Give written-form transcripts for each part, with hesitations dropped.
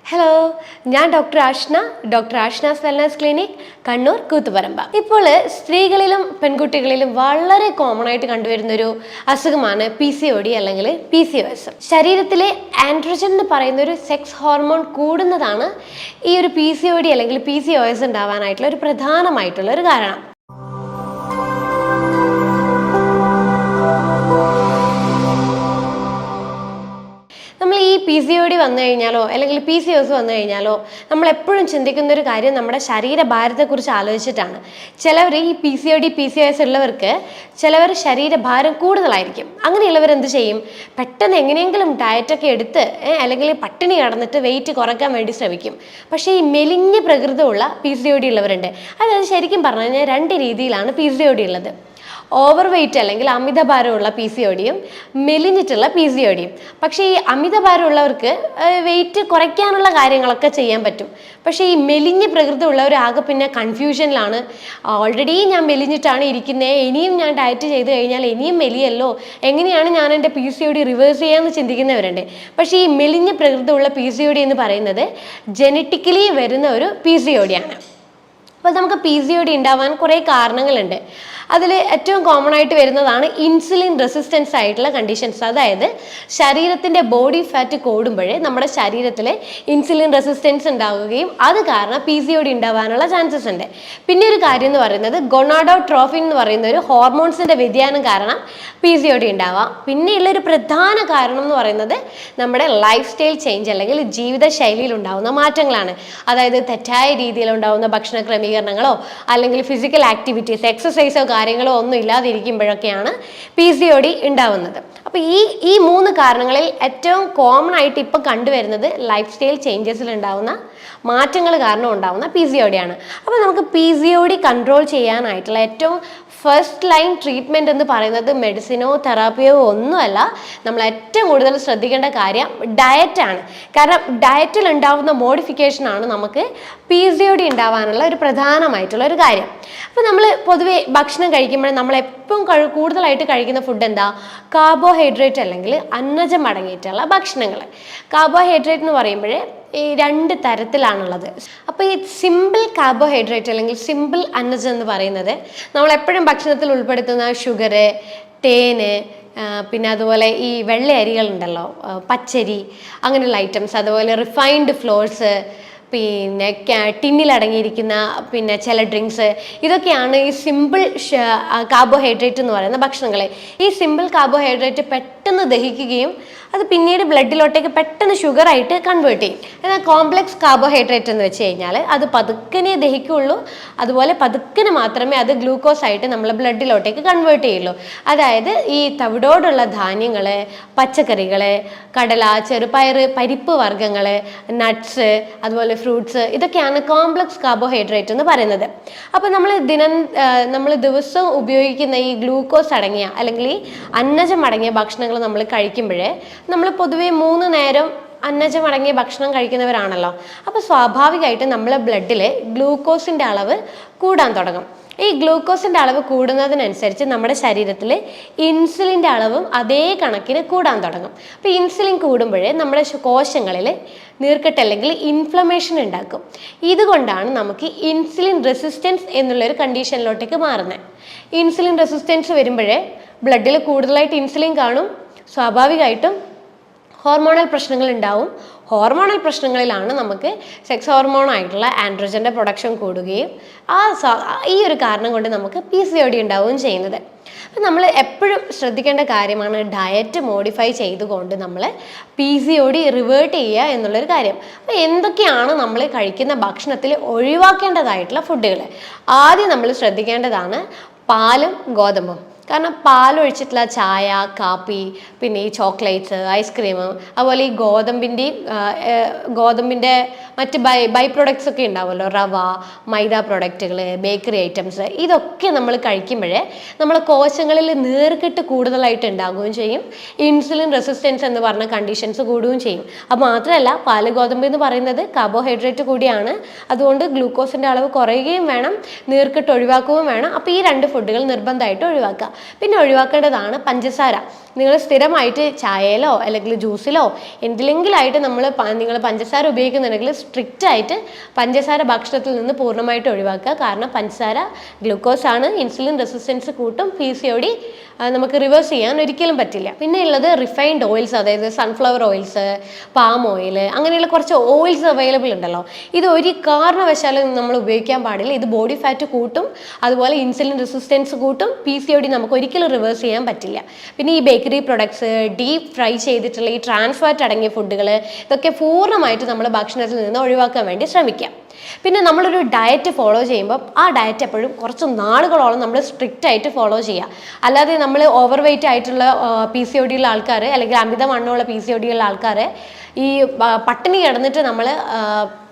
Hello, ഞാൻ doctor Ashna's wellness clinic, Kannur Koothuparamba. ഇപ്പോൾ സ്ത്രീകളിലും പെൺകുട്ടികളിലും വളരെ കോമൺ ആയിട്ട് കണ്ടുവരുന്നൊരു അസുഖമാണ് PCOD അല്ലെങ്കിൽ PCOS. ശരീരത്തിലെ ആൻഡ്രോജൻ എന്ന് പറയുന്ന ഒരു സെക്സ് ഹോർമോൺ കൂടുന്നതാണ് ഈ ഒരു PCOD അല്ലെങ്കിൽ PCOS ഉണ്ടാവാനായിട്ടുള്ള ഒരു പ്രധാനമായിട്ടുള്ള ഒരു കാരണം. നമ്മൾ ഈ PCOD വന്നു കഴിഞ്ഞാലോ അല്ലെങ്കിൽ PCOS വന്നു കഴിഞ്ഞാലോ നമ്മൾ എപ്പോഴും ചിന്തിക്കുന്ന ഒരു കാര്യം നമ്മുടെ ശരീരഭാരത്തെക്കുറിച്ച് ആലോചിച്ചിട്ടാണ്. ചിലവർ ഈ PCOD PCOS ഉള്ളവർക്ക് ചിലവർ ശരീരഭാരം കൂടുതലായിരിക്കും. അങ്ങനെയുള്ളവർ എന്ത് ചെയ്യും? പെട്ടെന്ന് എങ്ങനെയെങ്കിലും ഡയറ്റൊക്കെ എടുത്ത് അല്ലെങ്കിൽ പട്ടിണി കിടന്നിട്ട് വെയിറ്റ് കുറയ്ക്കാൻ വേണ്ടി ശ്രമിക്കും. പക്ഷേ ഈ മെലിഞ്ഞ പ്രകൃതമുള്ള PCOD ഉള്ളവരുണ്ട്. അതായത് ശരിക്കും പറഞ്ഞു കഴിഞ്ഞാൽ രണ്ട് രീതിയിലാണ് PCOD ഉള്ളത്. ഓവർ വെയിറ്റ് അല്ലെങ്കിൽ അമിതഭാരമുള്ള PCODയും മെലിഞ്ഞിട്ടുള്ള PCODയും. പക്ഷേ ഈ അമിതഭാരമുള്ളവർക്ക് വെയിറ്റ് കുറയ്ക്കാനുള്ള കാര്യങ്ങളൊക്കെ ചെയ്യാൻ പറ്റും. പക്ഷേ ഈ മെലിഞ്ഞ പ്രകൃതി ഉള്ളവർ ആകെ പിന്നെ കൺഫ്യൂഷനിലാണ്. ഓൾറെഡി ഞാൻ മെലിഞ്ഞിട്ടാണ് ഇരിക്കുന്നത്, ഇനിയും ഞാൻ ഡയറ്റ് ചെയ്ത് കഴിഞ്ഞാൽ ഇനിയും മെലിയല്ലോ, എങ്ങനെയാണ് ഞാൻ എൻ്റെ PCOD റിവേഴ്സ് ചെയ്യാമെന്ന് ചിന്തിക്കുന്നവരുണ്ട്. പക്ഷേ ഈ മെലിഞ്ഞ പ്രകൃതി ഉള്ള PCOD എന്ന് പറയുന്നത് ജനറ്റിക്കലി വരുന്ന ഒരു PCOD ആണ്. അപ്പോൾ നമുക്ക് PCOD ഉണ്ടാവാൻ കുറേ കാരണങ്ങളുണ്ട്. അതിൽ ഏറ്റവും കോമൺ ആയിട്ട് വരുന്നതാണ് ഇൻസുലിൻ റെസിസ്റ്റൻസ് ആയിട്ടുള്ള കണ്ടീഷൻസ്. അതായത് ശരീരത്തിൻ്റെ ബോഡി ഫാറ്റ് കൂടുമ്പോഴേ നമ്മുടെ ശരീരത്തിൽ ഇൻസുലിൻ റെസിസ്റ്റൻസ് ഉണ്ടാവുകയും അത് കാരണം PCOD ഉണ്ടാവാനുള്ള ചാൻസസ് ഉണ്ട്. പിന്നെ ഒരു കാര്യം എന്ന് പറയുന്നത് ഗൊണാഡോട്രോഫിൻ എന്ന് പറയുന്ന ഒരു ഹോർമോൺസിൻ്റെ വ്യതിയാനം കാരണം PCOD ഉണ്ടാവാം. പിന്നെയുള്ളൊരു പ്രധാന കാരണം എന്ന് പറയുന്നത് നമ്മുടെ ലൈഫ് സ്റ്റൈൽ ചേഞ്ച് അല്ലെങ്കിൽ ജീവിതശൈലിയിൽ ഉണ്ടാകുന്ന മാറ്റങ്ങളാണ്. അതായത് തെറ്റായ രീതിയിൽ ഉണ്ടാകുന്ന ഭക്ഷണ ക്രമീകരണങ്ങളോ അല്ലെങ്കിൽ ഫിസിക്കൽ ആക്ടിവിറ്റീസ്, എക്സസൈസോ കാര്യങ്ങളോ ഒന്നും ഇല്ലാതിരിക്കുമ്പോഴൊക്കെയാണ് PCOD ഉണ്ടാവുന്നത്. അപ്പോൾ ഈ മൂന്ന് കാരണങ്ങളിൽ ഏറ്റവും കോമൺ ആയിട്ട് ഇപ്പം കണ്ടുവരുന്നത് ലൈഫ് സ്റ്റൈൽ ചേഞ്ചസിൽ ഉണ്ടാവുന്ന മാറ്റങ്ങൾ കാരണം ഉണ്ടാവുന്ന PCOD ആണ്. അപ്പോൾ നമുക്ക് PCOD കൺട്രോൾ ചെയ്യാനായിട്ടുള്ള ഏറ്റവും ഫസ്റ്റ് ലൈൻ ട്രീറ്റ്മെൻറ്റ് എന്ന് പറയുന്നത് മെഡിസിനോ തെറാപ്പിയോ ഒന്നുമല്ല. നമ്മൾ ഏറ്റവും കൂടുതൽ ശ്രദ്ധിക്കേണ്ട കാര്യം ഡയറ്റാണ്. കാരണം ഡയറ്റിൽ ഉണ്ടാവുന്ന മോഡിഫിക്കേഷനാണ് നമുക്ക് PCOD ഉണ്ടാവാനുള്ള ഒരു പ്രധാനമായിട്ടുള്ള ഒരു കാര്യം. അപ്പോൾ നമ്മൾ പൊതുവെ ഭക്ഷണം കഴിക്കുമ്പോൾ നമ്മൾ എപ്പോഴും കൂടുതലായിട്ട് കഴിക്കുന്ന ഫുഡ് എന്താ? കാർബോഹൈഡ്രേറ്റ് അല്ലെങ്കിൽ അന്നജം അടങ്ങിയിട്ടുള്ള ഭക്ഷണങ്ങൾ. കാർബോഹൈഡ്രേറ്റ് എന്ന് പറയുമ്പോൾ ഈ രണ്ട് തരത്തിലാണുള്ളത്. അപ്പോൾ ഈ സിമ്പിൾ കാർബോഹൈഡ്രേറ്റ് അല്ലെങ്കിൽ സിമ്പിൾ അന്നജം എന്ന് പറയുന്നത് നമ്മളെപ്പോഴും ഭക്ഷണത്തിൽ ഉൾപ്പെടുത്തുന്ന ഷുഗർ, തേന്, പിന്നെ അതുപോലെ ഈ വെള്ള അരികളുണ്ടല്ലോ, പച്ചരി, അങ്ങനെയുള്ള ഐറ്റംസ്, അതുപോലെ റിഫൈൻഡ് ഫ്ലോർസ്, പിന്നെ ടിന്നിലടങ്ങിയിരിക്കുന്ന പിന്നെ ചില ഡ്രിങ്ക്സ്, ഇതൊക്കെയാണ് ഈ സിമ്പിൾ കാർബോഹൈഡ്രേറ്റ് എന്ന് പറയുന്ന ഭക്ഷണങ്ങൾ. ഈ സിമ്പിൾ കാർബോഹൈഡ്രേറ്റ് പെട്ടെന്ന് ദഹിക്കുകയും അത് പിന്നീട് ബ്ലഡിലോട്ടേക്ക് പെട്ടെന്ന് ഷുഗറായിട്ട് കൺവേർട്ട് ചെയ്യും. എന്നാൽ കോംപ്ലക്സ് കാർബോഹൈഡ്രേറ്റ് എന്ന് വെച്ച് കഴിഞ്ഞാൽ അത് പതുക്കനെ ദഹിക്കുള്ളൂ, അതുപോലെ പതുക്കനെ മാത്രമേ അത് ഗ്ലൂക്കോസ് ആയിട്ട് നമ്മൾ ബ്ലഡിലോട്ടേക്ക് കൺവേർട്ട് ചെയ്യുള്ളൂ. അതായത് ഈ തവിടോടുള്ള ധാന്യങ്ങൾ, പച്ചക്കറികൾ, കടല, ചെറുപയർ, പരിപ്പ് വർഗ്ഗങ്ങൾ, നട്ട്സ്, അതുപോലെ ഫ്രൂട്ട്സ്, ഇതൊക്കെയാണ് കോംപ്ലക്സ് കാർബോഹൈഡ്രേറ്റ് എന്ന് പറയുന്നത്. അപ്പോൾ നമ്മൾ ദിവസവും ഉപയോഗിക്കുന്ന ഈ ഗ്ലൂക്കോസ് അടങ്ങിയ അല്ലെങ്കിൽ ഈ അന്നജം അടങ്ങിയ ഭക്ഷണങ്ങൾ നമ്മൾ കഴിക്കുമ്പോഴേ നമ്മൾ പൊതുവെ 3 നേരം അന്നജം അടങ്ങിയ ഭക്ഷണം കഴിക്കുന്നവരാണല്ലോ. അപ്പോൾ സ്വാഭാവികമായിട്ട് നമ്മളെ ബ്ലഡിൽ ഗ്ലൂക്കോസിൻ്റെ അളവ് കൂടാൻ തുടങ്ങും. ഈ ഗ്ലൂക്കോസിൻ്റെ അളവ് കൂടുന്നതിനനുസരിച്ച് നമ്മുടെ ശരീരത്തിൽ ഇൻസുലിൻ്റെ അളവും അതേ കണക്കിന് കൂടാൻ തുടങ്ങും. അപ്പോൾ ഇൻസുലിൻ കൂടുമ്പോഴേ നമ്മുടെ കോശങ്ങളിൽ നീർക്കെട്ട് അല്ലെങ്കിൽ ഇൻഫ്ലമേഷൻ ഉണ്ടാക്കും. ഇതുകൊണ്ടാണ് നമുക്ക് ഇൻസുലിൻ റെസിസ്റ്റൻസ് എന്നുള്ളൊരു കണ്ടീഷനിലോട്ടേക്ക് മാറുന്നത്. ഇൻസുലിൻ റെസിസ്റ്റൻസ് വരുമ്പോഴേ ബ്ലഡിൽ കൂടുതലായിട്ട് ഇൻസുലിൻ കാണും, സ്വാഭാവികമായിട്ടും ഹോർമോണൽ പ്രശ്നങ്ങൾ ഉണ്ടാവും. ഹോർമോണൽ പ്രശ്നങ്ങളിലാണ് നമുക്ക് സെക്സ് ഹോർമോണായിട്ടുള്ള ആൻഡ്രോജൻ്റെ പ്രൊഡക്ഷൻ കൂടുകയും ഈ ഒരു കാരണം കൊണ്ട് നമുക്ക് PCOD ഉണ്ടാവുകയും ചെയ്യുന്നത്. അപ്പം നമ്മൾ എപ്പോഴും ശ്രദ്ധിക്കേണ്ട കാര്യമാണ് ഡയറ്റ് മോഡിഫൈ ചെയ്തുകൊണ്ട് നമ്മൾ PCOD റിവേർട്ട് ചെയ്യുക എന്നുള്ളൊരു കാര്യം. അപ്പോൾ എന്തൊക്കെയാണ് നമ്മൾ കഴിക്കുന്ന ഭക്ഷണത്തിൽ ഒഴിവാക്കേണ്ടതായിട്ടുള്ള ഫുഡുകൾ? ആദ്യം നമ്മൾ ശ്രദ്ധിക്കേണ്ടതാണ് പാലും ഗോതമ്പും. കാരണം പാലൊഴിച്ചിട്ടുള്ള ചായ, കാപ്പി, പിന്നെ ഈ ചോക്ലേറ്റ്സ്, ഐസ്ക്രീം, അതുപോലെ ഈ ഗോതമ്പിൻ്റെ മറ്റ് ബൈ പ്രൊഡക്ട്സ് ഒക്കെ ഉണ്ടാവുമല്ലോ, റവ, മൈദ പ്രൊഡക്റ്റുകൾ, ബേക്കറി ഐറ്റംസ്, ഇതൊക്കെ നമ്മൾ കഴിക്കുമ്പോഴേ നമ്മളെ കോശങ്ങളിൽ നീർക്കെട്ട് കൂടുതലായിട്ട് ഉണ്ടാകുകയും ചെയ്യും. ഇൻസുലിൻ റെസിസ്റ്റൻസ് എന്ന് പറഞ്ഞ കണ്ടീഷൻസ് കൂടുകയും ചെയ്യും. അത് മാത്രമല്ല പാല്, ഗോതമ്പ് എന്ന് പറയുന്നത് കാർബോഹൈഡ്രേറ്റ് കൂടിയാണ്. അതുകൊണ്ട് ഗ്ലൂക്കോസിൻ്റെ അളവ് കുറയുകയും വേണം, നീർക്കെട്ട് ഒഴിവാക്കുകയും വേണം. അപ്പോൾ ഈ 2 ഫുഡുകൾ നിർബന്ധമായിട്ട് ഒഴിവാക്കുക. പിന്നെ ഒഴിവാക്കേണ്ടതാണ് പഞ്ചസാര. നിങ്ങൾ സ്ഥിരമായിട്ട് ചായയിലോ അല്ലെങ്കിൽ ജ്യൂസിലോ എന്തിലെങ്കിലായിട്ട് നിങ്ങൾ പഞ്ചസാര ഉപയോഗിക്കുന്നുണ്ടെങ്കിൽ സ്ട്രിക്റ്റ് ആയിട്ട് പഞ്ചസാര ഭക്ഷണത്തിൽ നിന്ന് പൂർണ്ണമായിട്ട് ഒഴിവാക്കുക. കാരണം പഞ്ചസാര ഗ്ലൂക്കോസ് ആണ്, ഇൻസുലിൻ റെസിസ്റ്റൻസ് കൂട്ടും, PCOD നമുക്ക് റിവേഴ്സ് ചെയ്യാൻ ഒരിക്കലും പറ്റില്ല. പിന്നെ ഉള്ളത് റിഫൈൻഡ് ഓയിൽസ്, അതായത് സൺഫ്ലവർ ഓയിൽസ്, പാം ഓയിൽ, അങ്ങനെയുള്ള കുറച്ച് ഓയിൽസ് അവൈലബിൾ ഉണ്ടല്ലോ. ഇത് ഒരു കാരണവശാലും നമ്മൾ ഉപയോഗിക്കാൻ പാടില്ല. ഇത് ബോഡി ഫാറ്റ് കൂട്ടും, അതുപോലെ ഇൻസുലിൻ റെസിസ്റ്റൻസ് കൂട്ടും, PCOD നമുക്ക് ഒരിക്കലും റിവേഴ്സ് ചെയ്യാൻ പറ്റില്ല. പിന്നെ ഈ ബേക്കറി പ്രൊഡക്ട്സ്, ഡീപ്പ് ഫ്രൈ ചെയ്തിട്ടുള്ള ഈ ട്രാൻസ് ഫാറ്റ് അടങ്ങിയ ഫുഡുകൾ, ഇതൊക്കെ പൂർണ്ണമായിട്ട് നമ്മൾ ഭക്ഷണത്തിൽ നിന്ന് ഒഴിവാക്കാൻ വേണ്ടി ശ്രമിക്കാം. പിന്നെ നമ്മളൊരു ഡയറ്റ് ഫോളോ ചെയ്യുമ്പോൾ ആ ഡയറ്റ് എപ്പോഴും കുറച്ച് നാളുകളോളം നമ്മൾ സ്ട്രിക്റ്റ് ആയിട്ട് ഫോളോ ചെയ്യുക. അല്ലാതെ നമ്മൾ ഓവർ വെയിറ്റ് ആയിട്ടുള്ള PCOD ഉള്ള ആൾക്കാർ, അല്ലെങ്കിൽ അമിതവണ്ണമുള്ള PCOD ഉള്ള ആൾക്കാർ ഈ പട്ടിണി കിടന്നിട്ട് നമ്മൾ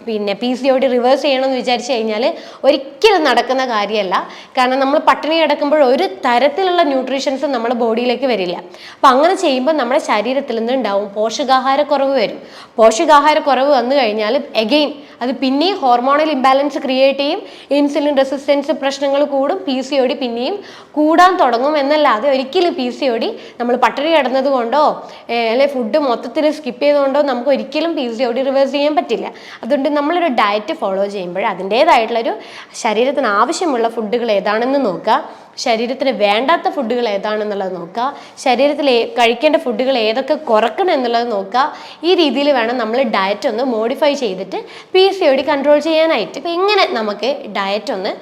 പിന്നെ PCOD റിവേഴ്സ് ചെയ്യണമെന്ന് വിചാരിച്ചു കഴിഞ്ഞാൽ ഒരിക്കലും നടക്കുന്ന കാര്യമല്ല. കാരണം നമ്മൾ പട്ടിണി കിടക്കുമ്പോൾ ഒരു തരത്തിലുള്ള ന്യൂട്രീഷൻസും നമ്മുടെ ബോഡിയിലേക്ക് വരില്ല. അപ്പം അങ്ങനെ ചെയ്യുമ്പോൾ നമ്മുടെ ശരീരത്തിൽ നിന്ന് ഉണ്ടാവും പോഷകാഹാരക്കുറവ് വരും. പോഷകാഹാരക്കുറവ് വന്നു കഴിഞ്ഞാൽ എഗെയിൻ അത് പിന്നെയും ഹോർമോണൽ ഇംബാലൻസ് ക്രിയേറ്റ് ചെയ്യും, ഇൻസുലിൻ റെസിസ്റ്റൻസ് പ്രശ്നങ്ങൾ കൂടും, PCOD പിന്നെയും കൂടാൻ തുടങ്ങും. എന്നല്ലാതെ ഒരിക്കലും PCOD നമ്മൾ പട്ടിണി കിടന്നത് കൊണ്ടോ അല്ലെങ്കിൽ ഫുഡ് മൊത്തത്തിൽ സ്കിപ്പ് ചെയ്തുകൊണ്ടോ നമുക്ക് ഒരിക്കലും PCOD റിവേഴ്സ് ചെയ്യാൻ പറ്റില്ല. അതുകൊണ്ട് നമ്മളൊരു ഡയറ്റ് ഫോളോ ചെയ്യുമ്പോൾ അതിൻ്റേതായിട്ടുള്ളൊരു ശരീരത്തിന് ആവശ്യമുള്ള ഫുഡുകൾ ഏതാണെന്ന് നോക്കുക, ശരീരത്തിന് വേണ്ടാത്ത ഫുഡുകൾ ഏതാണെന്നുള്ളത് നോക്കുക, ശരീരത്തിൽ കഴിക്കേണ്ട ഫുഡുകൾ ഏതൊക്കെ കുറക്കണം എന്നുള്ളത് നോക്കുക. ഈ രീതിയിൽ വേണം നമ്മൾ ഡയറ്റ് ഒന്ന് മോഡിഫൈ ചെയ്തിട്ട് PCOD കൺട്രോൾ ചെയ്യാനായിട്ട്. അപ്പോൾ ഇങ്ങനെ നമുക്ക് ഡയറ്റ് ഒന്ന്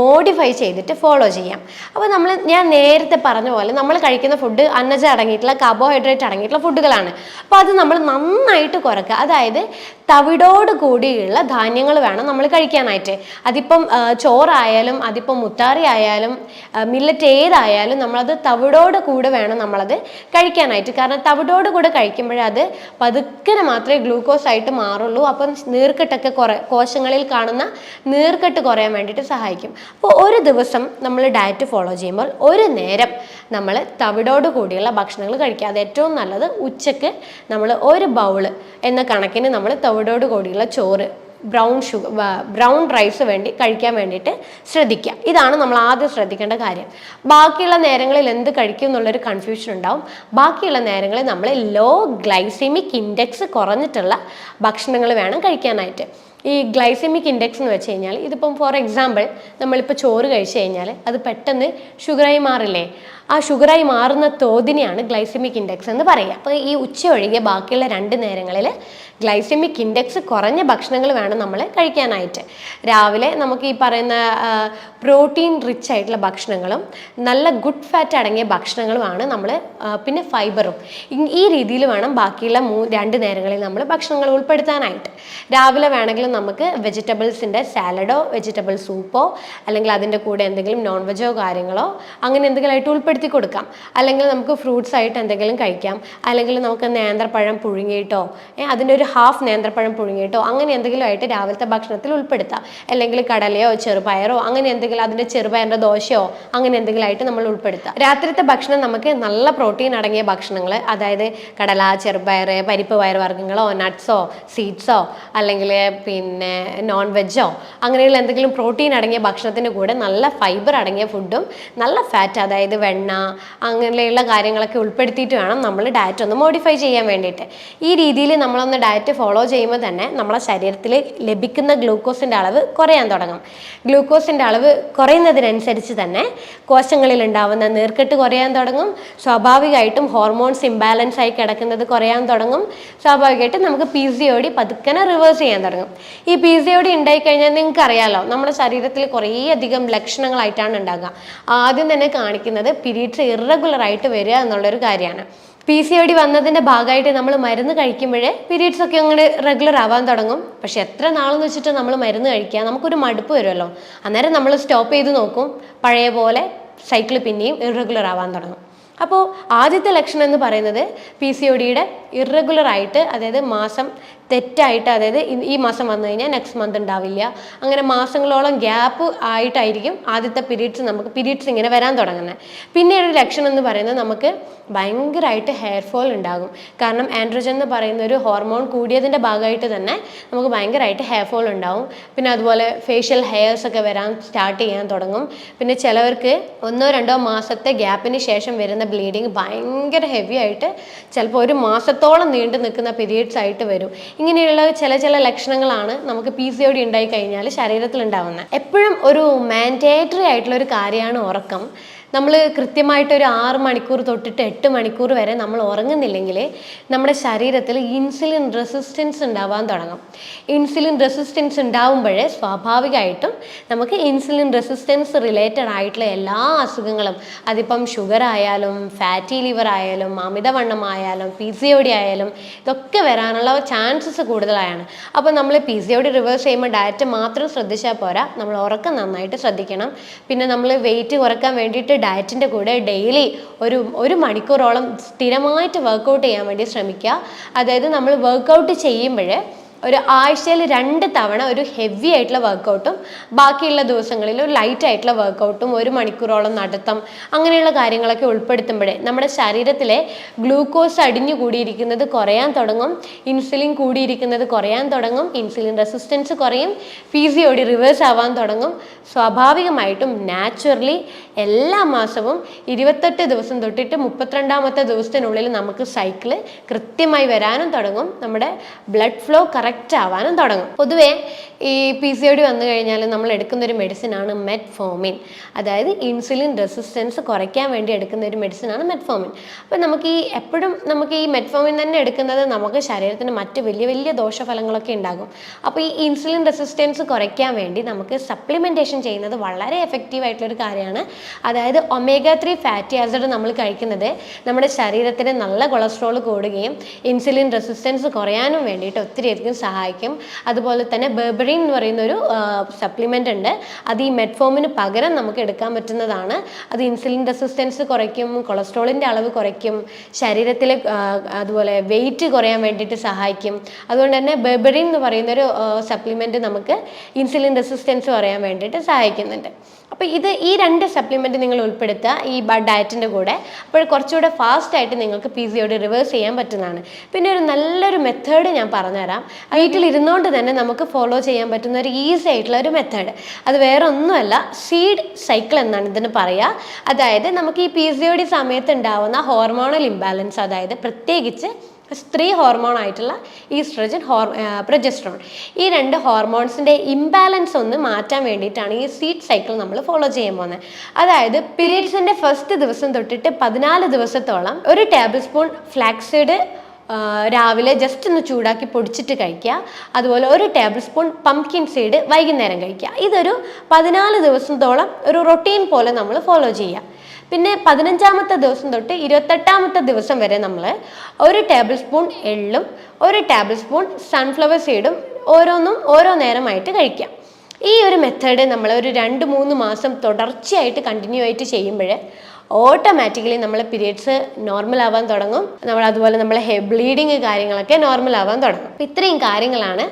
മോഡിഫൈ ചെയ്തിട്ട് ഫോളോ ചെയ്യാം. അപ്പോൾ ഞാൻ നേരത്തെ പറഞ്ഞ പോലെ നമ്മൾ കഴിക്കുന്ന ഫുഡ് അന്നജം അടങ്ങിയിട്ടുള്ള, കാർബോഹൈഡ്രേറ്റ് അടങ്ങിയിട്ടുള്ള ഫുഡുകളാണ്. അപ്പോൾ അത് നമ്മൾ നന്നായിട്ട് കുറക്കുക. അതായത് തവിടോട് കൂടിയുള്ള ധാന്യങ്ങൾ വേണം നമ്മൾ കഴിക്കാനായിട്ട്. അതിപ്പം ചോറായാലും അതിപ്പം മുത്താറി ആയാലും മില്ലറ്റ് ഏതായാലും നമ്മളത് തവിടോട് കൂടെ വേണം നമ്മളത് കഴിക്കാനായിട്ട്. കാരണം തവിടോട് കൂടെ കഴിക്കുമ്പോഴത് പതുക്കനെ മാത്രമേ ഗ്ലൂക്കോസ് ആയിട്ട് മാറുള്ളൂ. അപ്പം നീർക്കെട്ടൊക്കെ കോശങ്ങളിൽ കാണുന്ന നീർക്കെട്ട് കുറയാൻ വേണ്ടിയിട്ട് സഹായിക്കും. അപ്പോൾ ഒരു ദിവസം നമ്മൾ ഡയറ്റ് ഫോളോ ചെയ്യുമ്പോൾ ഒരു നേരം നമ്മൾ തവിടോട് കൂടിയുള്ള ഭക്ഷണങ്ങൾ കഴിക്കുക. അത് ഏറ്റവും നല്ലത് ഉച്ചക്ക് നമ്മൾ ഒരു ബൗള് എന്ന കണക്കിന് നമ്മൾ തവിടോട് കൂടിയുള്ള ചോറ്, ബ്രൗൺ റൈസ് കഴിക്കാൻ വേണ്ടിയിട്ട് ശ്രദ്ധിക്കുക. ഇതാണ് നമ്മൾ ആദ്യം ശ്രദ്ധിക്കേണ്ട കാര്യം. ബാക്കിയുള്ള നേരങ്ങളിൽ എന്ത് കഴിക്കും എന്നുള്ളൊരു കൺഫ്യൂഷൻ ഉണ്ടാവും. ബാക്കിയുള്ള നേരങ്ങളിൽ നമ്മൾ ലോ ഗ്ലൈസെമിക് ഇൻഡെക്സ് കുറഞ്ഞിട്ടുള്ള ഭക്ഷണങ്ങൾ വേണം കഴിക്കാനായിട്ട്. ഈ ഗ്ലൈസെമിക് ഇൻഡെക്സ് എന്ന് വെച്ച് കഴിഞ്ഞാൽ ഇതിപ്പം ഫോർ എക്സാമ്പിൾ നമ്മളിപ്പോൾ ചോറ് കഴിച്ചു കഴിഞ്ഞാൽ അത് പെട്ടെന്ന് ഷുഗറായി മാറില്ലേ, ആ ഷുഗറായി മാറുന്ന തോതിനെയാണ് ഗ്ലൈസെമിക് ഇൻഡെക്സ് എന്ന് പറയുക. അപ്പോൾ ഈ ഉച്ച ഒഴികെ ബാക്കിയുള്ള 2 നേരങ്ങളിൽ ഗ്ലൈസെമിക് ഇൻഡെക്സ് കുറഞ്ഞ ഭക്ഷണങ്ങൾ വേണം നമ്മൾ കഴിക്കാനായിട്ട്. രാവിലെ നമുക്ക് ഈ പറയുന്ന പ്രോട്ടീൻ റിച്ച് ആയിട്ടുള്ള ഭക്ഷണങ്ങളും നല്ല ഗുഡ് ഫാറ്റ് അടങ്ങിയ ഭക്ഷണങ്ങളുമാണ് നമ്മൾ, പിന്നെ ഫൈബറും. ഈ രീതിയിൽ വേണം ബാക്കിയുള്ള 2 നേരങ്ങളിൽ നമ്മൾ ഭക്ഷണങ്ങൾ ഉൾപ്പെടുത്താനായിട്ട്. രാവിലെ വേണമെങ്കിൽ നമുക്ക് വെജിറ്റബിൾസിൻ്റെ സാലഡോ വെജിറ്റബിൾ സൂപ്പോ അല്ലെങ്കിൽ അതിൻ്റെ കൂടെ എന്തെങ്കിലും നോൺ വെജോ കാര്യങ്ങളോ അങ്ങനെ എന്തെങ്കിലും ആയിട്ട് ഉൾപ്പെടുത്തി കൊടുക്കാം. അല്ലെങ്കിൽ നമുക്ക് ഫ്രൂട്ട്സ് ആയിട്ട് എന്തെങ്കിലും കഴിക്കാം. അല്ലെങ്കിൽ നമുക്ക് നേന്ത്രപ്പഴം പുഴുങ്ങിയിട്ടോ അതിൻ്റെ ഒരു ഹാഫ് നേന്ത്രപ്പഴം പുഴുങ്ങിയിട്ടോ അങ്ങനെ എന്തെങ്കിലും ആയിട്ട് രാവിലത്തെ ഭക്ഷണത്തിൽ ഉൾപ്പെടുത്താം. അല്ലെങ്കിൽ കടലയോ ചെറുപയറോ അങ്ങനെ എന്തെങ്കിലും, അതിൻ്റെ ചെറുപയറിൻ്റെ ദോശയോ അങ്ങനെ എന്തെങ്കിലും ആയിട്ട് നമ്മൾ ഉൾപ്പെടുത്താം. രാത്രിത്തെ ഭക്ഷണം നമുക്ക് നല്ല പ്രോട്ടീൻ അടങ്ങിയ ഭക്ഷണങ്ങൾ, അതായത് കടല, ചെറുപയർ, പരിപ്പ് പയറുവർഗ്ഗങ്ങളോ നട്ട്സോ സീഡ്സോ അല്ലെങ്കിൽ പിന്നെ നോൺ വെജോ അങ്ങനെയുള്ള എന്തെങ്കിലും പ്രോട്ടീൻ അടങ്ങിയ ഭക്ഷണത്തിൻ്റെ കൂടെ നല്ല ഫൈബർ അടങ്ങിയ ഫുഡും നല്ല ഫാറ്റ്, അതായത് വെണ്ണ അങ്ങനെയുള്ള കാര്യങ്ങളൊക്കെ ഉൾപ്പെടുത്തിയിട്ട് വേണം നമ്മൾ ഡയറ്റ് ഒന്ന് മോഡിഫൈ ചെയ്യാൻ വേണ്ടിയിട്ട്. ഈ രീതിയിൽ നമ്മളൊന്ന് ഡയറ്റ് ഫോളോ ചെയ്യുമ്പോൾ തന്നെ നമ്മളെ ശരീരത്തിൽ ലഭിക്കുന്ന ഗ്ലൂക്കോസിൻ്റെ അളവ് കുറയാൻ തുടങ്ങും. ഗ്ലൂക്കോസിൻ്റെ അളവ് കുറയുന്നതിനനുസരിച്ച് തന്നെ കോശങ്ങളിൽ ഉണ്ടാവുന്ന നീർക്കെട്ട് കുറയാൻ തുടങ്ങും. സ്വാഭാവികമായിട്ടും ഹോർമോൺസ് ഇംബാലൻസ് ആയി കിടക്കുന്നത് കുറയാൻ തുടങ്ങും. സ്വാഭാവികമായിട്ടും നമുക്ക് PCOD പതുക്കനെ റിവേഴ്സ് ചെയ്യാൻ തുടങ്ങും. ഈ PCOD ഉണ്ടായിക്കഴിഞ്ഞാൽ നിങ്ങൾക്ക് അറിയാമല്ലോ, നമ്മുടെ ശരീരത്തിൽ കുറേയധികം ലക്ഷണങ്ങളായിട്ടാണ് ഉണ്ടാകുക. ആദ്യം തന്നെ കാണിക്കുന്നത് പീരീഡ്സ് ഇറഗുലർ ആയിട്ട് വരിക എന്നുള്ളൊരു കാര്യമാണ്. PCOD വന്നതിൻ്റെ ഭാഗമായിട്ട് നമ്മൾ മരുന്ന് കഴിക്കുമ്പോൾ പീരീഡ്സ് ഒക്കെ അങ്ങനെ റെഗുലർ ആവാൻ തുടങ്ങും. പക്ഷെ എത്ര നാളെന്ന് വെച്ചിട്ട് നമ്മൾ മരുന്ന് കഴിക്കുക, നമുക്കൊരു മടുപ്പ് വരുമല്ലോ. അന്നേരം നമ്മൾ സ്റ്റോപ്പ് ചെയ്ത് നോക്കും, പഴയ പോലെ സൈക്കിൾ പിന്നെയും ഇറഗുലർ ആവാൻ തുടങ്ങും. അപ്പോൾ ആദ്യത്തെ ലക്ഷണം എന്ന് പറയുന്നത് PCODയുടെ ഇറഗുലർ ആയിട്ട്, അതായത് മാസം തെറ്റായിട്ട്, അതായത് ഈ മാസം വന്നു കഴിഞ്ഞാൽ നെക്സ്റ്റ് മന്ത് ഉണ്ടാവില്ല, അങ്ങനെ മാസങ്ങളോളം ഗ്യാപ്പ് ആയിട്ടായിരിക്കും ആദ്യത്തെ പീരീഡ്സ് ഇങ്ങനെ വരാൻ തുടങ്ങുന്നത്. പിന്നീട് ഒരു ലക്ഷണം എന്ന് പറയുന്നത് നമുക്ക് ഭയങ്കരമായിട്ട് ഹെയർ ഫോൾ ഉണ്ടാകും. കാരണം ആൻഡ്രോജൻ എന്ന് പറയുന്ന ഒരു ഹോർമോൺ കൂടിയതിൻ്റെ ഭാഗമായിട്ട് തന്നെ നമുക്ക് ഭയങ്കരമായിട്ട് ഹെയർ ഫോൾ ഉണ്ടാവും. പിന്നെ അതുപോലെ ഫേഷ്യൽ ഹെയർസ് ഒക്കെ വരാൻ സ്റ്റാർട്ട് ചെയ്യാൻ തുടങ്ങും. പിന്നെ ചിലവർക്ക് 1-2 മാസത്തെ ഗ്യാപ്പിന് ശേഷം വരുന്ന ബ്ലീഡിങ് ഭയങ്കര ഹെവി ആയിട്ട് ചിലപ്പോൾ 1 മാസത്തോളം നീണ്ടു നിൽക്കുന്ന പീരീഡ്സ് ആയിട്ട് വരും. ഇങ്ങനെയുള്ള ചില ലക്ഷണങ്ങളാണ് നമുക്ക് PCOD ഉണ്ടായി കഴിഞ്ഞാൽ ശരീരത്തിൽ ഉണ്ടാവുന്നത്. എപ്പോഴും ഒരു മാൻഡേറ്ററി ആയിട്ടുള്ള ഒരു കാര്യമാണ് ഉറക്കം. നമ്മൾ കൃത്യമായിട്ട് ഒരു 6 മണിക്കൂർ തൊട്ടിട്ട് 8 മണിക്കൂർ വരെ നമ്മൾ ഉറങ്ങുന്നില്ലെങ്കിൽ നമ്മുടെ ശരീരത്തിൽ ഇൻസുലിൻ റെസിസ്റ്റൻസ് ഉണ്ടാവാൻ തുടങ്ങും. ഇൻസുലിൻ റെസിസ്റ്റൻസ് ഉണ്ടാവുമ്പോഴേ സ്വാഭാവികമായിട്ടും നമുക്ക് ഇൻസുലിൻ റെസിസ്റ്റൻസ് റിലേറ്റഡ് ആയിട്ടുള്ള എല്ലാ അസുഖങ്ങളും, അതിപ്പം ഷുഗർ ആയാലും ഫാറ്റി ലിവർ ആയാലും അമിതവണ്ണമായാലും PCOD ആയാലും ഇതൊക്കെ വരാനുള്ള ചാൻസസ് കൂടുതലാണ്. അപ്പോൾ നമ്മൾ PCOD റിവേഴ്സ് ചെയ്യുമ്പോൾ ഡയറ്റ് മാത്രം ശ്രദ്ധിച്ചാൽ പോരാ, നമ്മൾ ഉറക്കം നന്നായിട്ട് ശ്രദ്ധിക്കണം. പിന്നെ നമ്മൾ വെയിറ്റ് കുറയ്ക്കാൻ വേണ്ടിയിട്ട് ഡയറ്റിൻ്റെ കൂടെ ഡെയിലി ഒരു മണിക്കൂറോളം സ്ഥിരമായിട്ട് വർക്കൗട്ട് ചെയ്യാൻ വേണ്ടി ശ്രമിക്കുക. അതായത് നമ്മൾ വർക്കൗട്ട് ചെയ്യുമ്പോൾ ഒരു ആഴ്ചയിൽ 2 തവണ ഒരു ഹെവി ആയിട്ടുള്ള വർക്കൗട്ടും ബാക്കിയുള്ള ദിവസങ്ങളിൽ ഒരു ലൈറ്റ് ആയിട്ടുള്ള വർക്കൗട്ടും 1 മണിക്കൂറോളം നടത്തം, അങ്ങനെയുള്ള കാര്യങ്ങളൊക്കെ ഉൾപ്പെടുത്തുമ്പോഴേ നമ്മുടെ ശരീരത്തിലെ ഗ്ലൂക്കോസ് അടിഞ്ഞു കൂടിയിരിക്കുന്നത് കുറയാൻ തുടങ്ങും, ഇൻസുലിൻ കൂടിയിരിക്കുന്നത് കുറയാൻ തുടങ്ങും, ഇൻസുലിൻ റെസിസ്റ്റൻസ് കുറയും, PCOD റിവേഴ്സ് ആവാൻ തുടങ്ങും. സ്വാഭാവികമായിട്ടും നാച്ചുറലി എല്ലാ മാസവും 28 ദിവസം തൊട്ടിട്ട് 32ാമത്തെ ദിവസത്തിനുള്ളിൽ നമുക്ക് സൈക്കിള് കൃത്യമായി വരാനും തുടങ്ങും, നമ്മുടെ ബ്ലഡ് ഫ്ലോ കറക്റ്റ് ആവാനും തുടങ്ങും. പൊതുവേ ഈ PCOD വന്നു കഴിഞ്ഞാൽ നമ്മൾ എടുക്കുന്ന ഒരു മെഡിസിനാണ് മെറ്റ്ഫോമിൻ. അതായത് ഇൻസുലിൻ റെസിസ്റ്റൻസ് കുറയ്ക്കാൻ വേണ്ടി എടുക്കുന്ന ഒരു മെഡിസിനാണ് മെറ്റ്ഫോമിൻ. അപ്പോൾ നമുക്ക് ഈ മെറ്റ്ഫോമിൻ തന്നെ എടുക്കുന്നത് നമുക്ക് ശരീരത്തിന് മറ്റ് വലിയ ദോഷഫലങ്ങളൊക്കെ ഉണ്ടാകും. അപ്പോൾ ഈ ഇൻസുലിൻ റെസിസ്റ്റൻസ് കുറയ്ക്കാൻ വേണ്ടി നമുക്ക് സപ്ലിമെൻറ്റേഷൻ ചെയ്യുന്നത് വളരെ എഫക്റ്റീവ് ആയിട്ടുള്ളൊരു കാര്യമാണ്. അതായത് omega-3 ഫാറ്റി ആസിഡ് നമ്മൾ കഴിക്കുന്നത് നമ്മുടെ ശരീരത്തിന് നല്ല കൊളസ്ട്രോൾ കൂടുകയും ഇൻസുലിൻ റെസിസ്റ്റൻസ് കുറയാനും വേണ്ടിയിട്ട് ഒത്തിരിയധികം സഹായിക്കും. അതുപോലെ തന്നെ ബെർബറിൻ എന്ന് പറയുന്നൊരു സപ്ലിമെൻ്റ് ഉണ്ട്. അത് ഈ മെറ്റ്ഫോമിന് പകരം നമുക്ക് എടുക്കാൻ പറ്റുന്നതാണ്. അത് ഇൻസുലിൻ റെസിസ്റ്റൻസ് കുറയ്ക്കും, കൊളസ്ട്രോളിൻ്റെ അളവ് കുറയ്ക്കും, ശരീരത്തിലെ അതുപോലെ വെയിറ്റ് കുറയാൻ വേണ്ടിയിട്ട് സഹായിക്കും. അതുകൊണ്ട് തന്നെ ബെർബറിൻ എന്ന് പറയുന്നൊരു സപ്ലിമെൻറ്റ് നമുക്ക് ഇൻസുലിൻ റെസിസ്റ്റൻസ് കുറയാൻ വേണ്ടിയിട്ട് സഹായിക്കുന്നുണ്ട്. അപ്പോൾ ഈ 2 സപ്ലിമെൻറ്റ് നിങ്ങൾ ഉൾപ്പെടുത്തുക ഈ ഡയറ്റിൻ്റെ കൂടെ. അപ്പോൾ കുറച്ചുകൂടെ ഫാസ്റ്റായിട്ട് നിങ്ങൾക്ക് PCOD റിവേഴ്സ് ചെയ്യാൻ പറ്റുന്നതാണ്. പിന്നെ ഒരു നല്ലൊരു മെത്തേഡ് ഞാൻ പറഞ്ഞുതരാം. വീട്ടിലിരുന്നുകൊണ്ട് തന്നെ നമുക്ക് ഫോളോ ചെയ്യാൻ പറ്റുന്ന ഒരു ഈസി ആയിട്ടുള്ള ഒരു മെത്തേഡ്. അത് വേറെ ഒന്നുമല്ല, സീഡ് സൈക്കിൾ എന്നാണ് ഇതിന് പറയുക. അതായത് നമുക്ക് ഈ PCOD സമയത്ത് ഉണ്ടാവുന്ന ഹോർമോണൽ ഇംബാലൻസ്, അതായത് പ്രത്യേകിച്ച് സ്ത്രീ ഹോർമോൺ ആയിട്ടുള്ള ഈസ്ട്രജൻ, പ്രൊജസ്ട്രോൺ, ഈ 2 ഹോർമോൺസിൻ്റെ ഇംബാലൻസ് ഒന്ന് മാറ്റാൻ വേണ്ടിയിട്ടാണ് ഈ സീഡ് സൈക്കിൾ നമ്മൾ ഫോളോ ചെയ്യാൻ പോകുന്നത്. അതായത് പീരീഡ്സിൻ്റെ ഫസ്റ്റ് ദിവസം തൊട്ടിട്ട് 14 ദിവസത്തോളം 1 ടേബിൾ സ്പൂൺ ഫ്ലാക്സീഡ് രാവിലെ ജസ്റ്റ് ഒന്ന് ചൂടാക്കി പൊടിച്ചിട്ട് കഴിക്കുക. അതുപോലെ 1 ടേബിൾ സ്പൂൺ പംകിൻ സീഡ് വൈകുന്നേരം കഴിക്കുക. ഇതൊരു 14 ദിവസത്തോളം ഒരു റൊട്ടീൻ പോലെ നമ്മൾ ഫോളോ ചെയ്യുക. പിന്നെ 15ാമത്തെ ദിവസം തൊട്ട് 28ാമത്തെ ദിവസം വരെ നമ്മൾ 1 ടേബിൾ സ്പൂൺ എള്ളും 1 ടേബിൾ സ്പൂൺ സൺഫ്ലവർ സീഡും ഓരോന്നും ഓരോ നേരമായിട്ട് കഴിക്കാം. ഈ ഒരു മെത്തേഡ് നമ്മൾ ഒരു 2-3 മാസം തുടർച്ചയായിട്ട് കണ്ടിന്യൂ ആയിട്ട് ചെയ്യുമ്പോൾ ഓട്ടോമാറ്റിക്കലി നമ്മളെ പീരിയഡ്സ് നോർമൽ ആവാൻ തുടങ്ങും. അതുപോലെ നമ്മളെ ബ്ലീഡിങ് കാര്യങ്ങളൊക്കെ നോർമൽ ആവാൻ തുടങ്ങും. അപ്പം ഇത്രയും കാര്യങ്ങളാണ്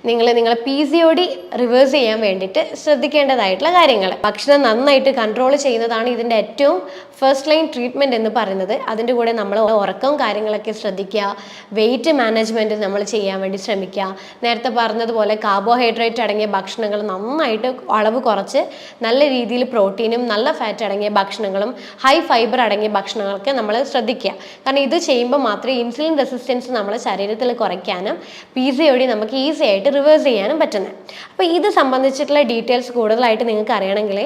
നിങ്ങളെ PCOD റിവേഴ്സ് ചെയ്യാൻ വേണ്ടിയിട്ട് ശ്രദ്ധിക്കേണ്ടതായിട്ടുള്ള കാര്യങ്ങൾ. ഭക്ഷണം നന്നായിട്ട് കൺട്രോൾ ചെയ്യുന്നതാണ് ഇതിൻ്റെ ഏറ്റവും ഫസ്റ്റ് ലൈൻ ട്രീറ്റ്മെൻറ്റ് എന്ന് പറയുന്നത്. അതിൻ്റെ കൂടെ നമ്മൾ ഉറക്കവും കാര്യങ്ങളൊക്കെ ശ്രദ്ധിക്കുക, വെയിറ്റ് മാനേജ്മെൻറ്റ് നമ്മൾ ചെയ്യാൻ വേണ്ടി ശ്രമിക്കുക. നേരത്തെ പറഞ്ഞതുപോലെ കാർബോഹൈഡ്രേറ്റ് അടങ്ങിയ ഭക്ഷണങ്ങൾ നന്നായിട്ട് അളവ് കുറച്ച് നല്ല രീതിയിൽ പ്രോട്ടീനും നല്ല ഫാറ്റ് അടങ്ങിയ ഭക്ഷണങ്ങളും ഹൈ ഫൈബർ അടങ്ങിയ ഭക്ഷണങ്ങളൊക്കെ നമ്മൾ ശ്രദ്ധിക്കുക. കാരണം ഇത് ചെയ്യുമ്പോൾ മാത്രമേ ഇൻസുലിൻ റെസിസ്റ്റൻസ് നമ്മുടെ ശരീരത്തിൽ കുറയ്ക്കാനും PCOD നമുക്ക് ഈസി ആയിട്ട് റിവേഴ്സ് ചെയ്യാനും പറ്റുന്നത്. അപ്പോൾ ഇത് സംബന്ധിച്ചിട്ടുള്ള ഡീറ്റെയിൽസ് കൂടുതലായിട്ട് നിങ്ങൾക്ക് അറിയണമെങ്കിൽ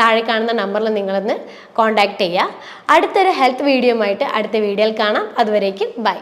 താഴെ കാണുന്ന നമ്പറിൽ നിങ്ങളൊന്ന് കോൺടാക്ട് ചെയ്യുക. അടുത്തൊരു ഹെൽത്ത് വീഡിയോ ആയിട്ട് അടുത്ത വീഡിയോയിൽ കാണാം. അതുവരേക്കും ബൈ.